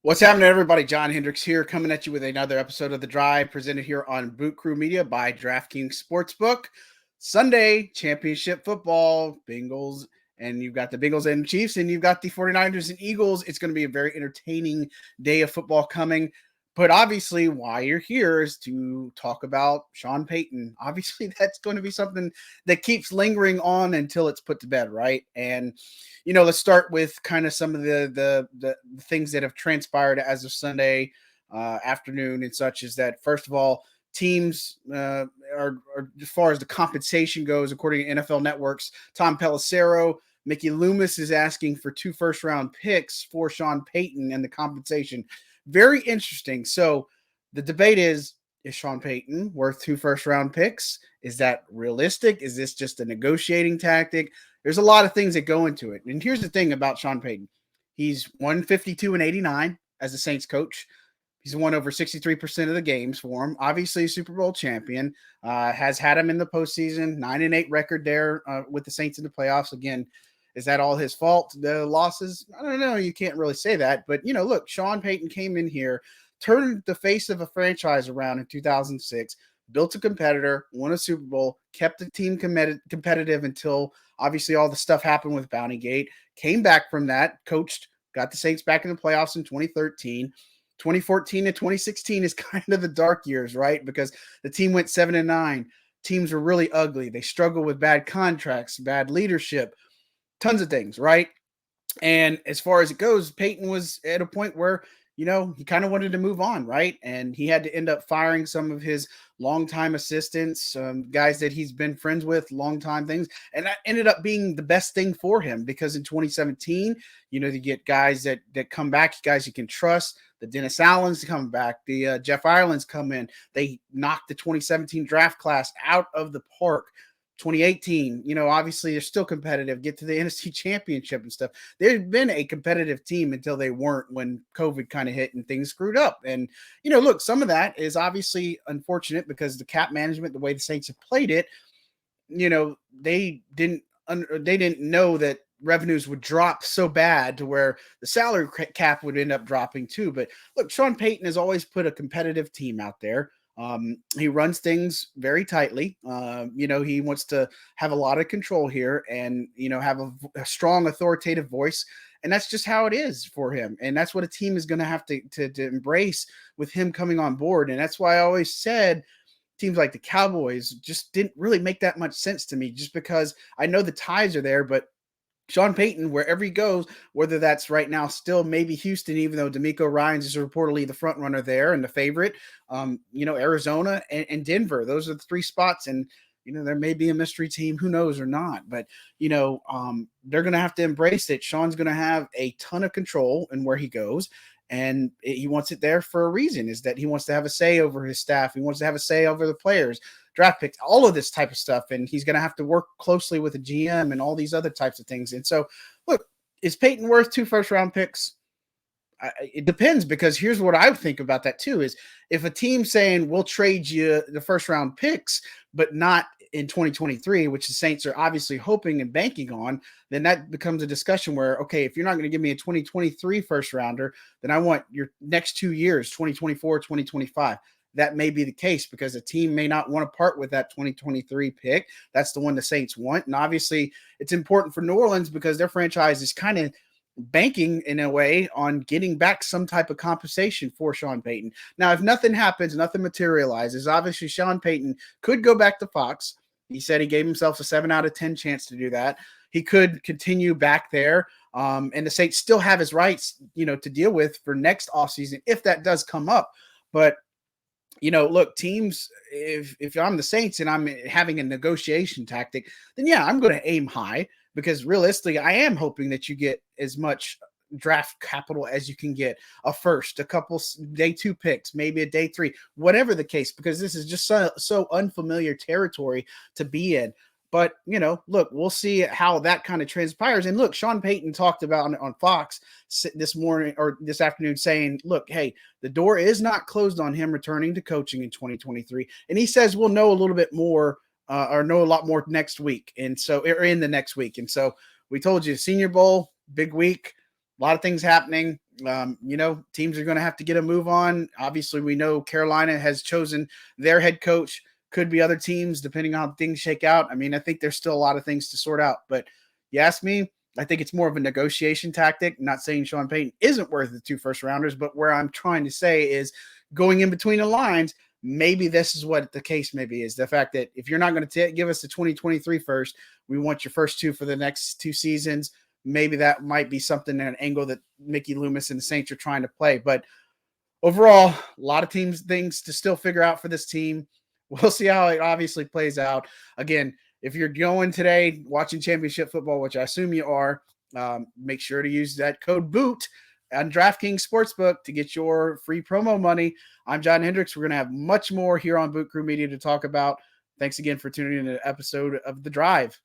What's happening, everybody? John Hendricks here, coming at you with another episode of The Drive, presented here on Boot Crew Media by DraftKings Sportsbook. Sunday, championship football, Bengals, and you've got the Bengals and Chiefs, and you've got the 49ers and Eagles. It's going to be a very entertaining day of football coming. But obviously, why you're here is to talk about Sean Payton. Obviously, that's going to be something that keeps lingering on until it's put to bed, right? And let's start with kind of some of the things that have transpired as of Sunday afternoon and such. Is that, first of all, teams are as far as the compensation goes, according to NFL Network's Tom Pelissero, Mickey Loomis is asking for 2 first-round picks for Sean Payton and the compensation. Very interesting. So the debate is Sean Payton worth 2 first-round picks? Is that realistic? Is this just a negotiating tactic? There's a lot of things that go into it. And here's the thing about Sean Payton. He's 152-89 as a Saints coach. He's won over 63% of the games for him. Obviously, a Super Bowl champion. Has had him in the postseason. 9-8 record there with the Saints in the playoffs. Again, is that all his fault, the losses? I don't know. You can't really say that. But, look, Sean Payton came in here, turned the face of a franchise around in 2006, built a competitor, won a Super Bowl, kept the team competitive until obviously all the stuff happened with Bountygate, came back from that, coached, got the Saints back in the playoffs in 2013. 2014 to 2016 is kind of the dark years, right? Because the team went 7-9. Teams were really ugly. They struggled with bad contracts, bad leadership, tons of things, right? And as far as it goes, Payton was at a point where, he kind of wanted to move on, right? And he had to end up firing some of his longtime assistants, guys that he's been friends with, longtime things. And that ended up being the best thing for him because in 2017, you get guys that come back, guys you can trust. The Dennis Allens come back. The Jeff Ireland's come in. They knocked the 2017 draft class out of the park. 2018, obviously they're still competitive, get to the NFC championship and stuff. They've been a competitive team until they weren't when COVID kind of hit and things screwed up. And, look, some of that is unfortunate because the cap management, the way the Saints have played it, they didn't know that revenues would drop so bad to where the salary cap would end up dropping too. But look, Sean Payton has always put a competitive team out there. He runs things very tightly. He wants to have a lot of control here and, have a strong authoritative voice. And that's just how it is for him. And that's what a team is going to have to embrace with him coming on board. And that's why I always said teams like the Cowboys just didn't really make that much sense to me, just because I know the ties are there, but Sean Payton, wherever he goes, whether that's right now still maybe Houston, even though D'Amico Ryans is reportedly the front runner there and the favorite, Arizona and Denver, those are the 3 spots. And, there may be a mystery team, who knows or not, but, they're going to have to embrace it. Sean's going to have a ton of control in where he goes. And he wants it there for a reason, is that he wants to have a say over his staff. He wants to have a say over the players, draft picks, all of this type of stuff. And he's going to have to work closely with the GM and all these other types of things. And so, look, is Payton worth 2 first-round picks? It depends, because here's what I would think about that too, is if a team's saying we'll trade you the first-round picks, but not in 2023, which the Saints are obviously hoping and banking on, then that becomes a discussion where, okay, if you're not going to give me a 2023 first rounder, then I want your next 2 years, 2024, 2025. That may be the case because the team may not want to part with that 2023 pick. That's the one the Saints want. And obviously it's important for New Orleans because their franchise is kind of banking in a way on getting back some type of compensation for Sean Payton. Now, if nothing happens, nothing materializes, obviously Sean Payton could go back to Fox. He said he gave himself a 7 out of 10 chance to do that. He could continue back there. And the Saints still have his rights, to deal with for next offseason if that does come up. But, look, teams, if I'm the Saints and I'm having a negotiation tactic, then yeah, I'm going to aim high, because realistically, I am hoping that you get as much draft capital as you can get, a first, a couple day 2 picks, maybe a day 3, whatever the case, because this is just so unfamiliar territory to be in. But, look, we'll see how that kind of transpires. And look, Sean Payton talked about on Fox this morning or this afternoon saying, look, hey, the door is not closed on him returning to coaching in 2023. And he says we'll know a little bit more or know a lot more next week. And so, or in the next week. And so we told you, Senior Bowl, big week, a lot of things happening. Teams are going to have to get a move on. Obviously, we know Carolina has chosen their head coach. Could be other teams, depending on how things shake out. I mean, I think there's still a lot of things to sort out. But you ask me, I think it's more of a negotiation tactic. I'm not saying Sean Payton isn't worth the 2 first-rounders, but where I'm trying to say is going in between the lines, maybe this is what the case maybe is. The fact that if you're not going to give us the 2023 first, we want your first 2 for the next 2 seasons. Maybe that might be something, an angle that Mickey Loomis and the Saints are trying to play. But overall, a lot of things to still figure out for this team. We'll see how it obviously plays out. Again, if you're going today watching championship football, which I assume you are, make sure to use that code BOOT on DraftKings Sportsbook to get your free promo money. I'm John Hendricks. We're going to have much more here on Boot Crew Media to talk about. Thanks again for tuning in to an episode of The Drive.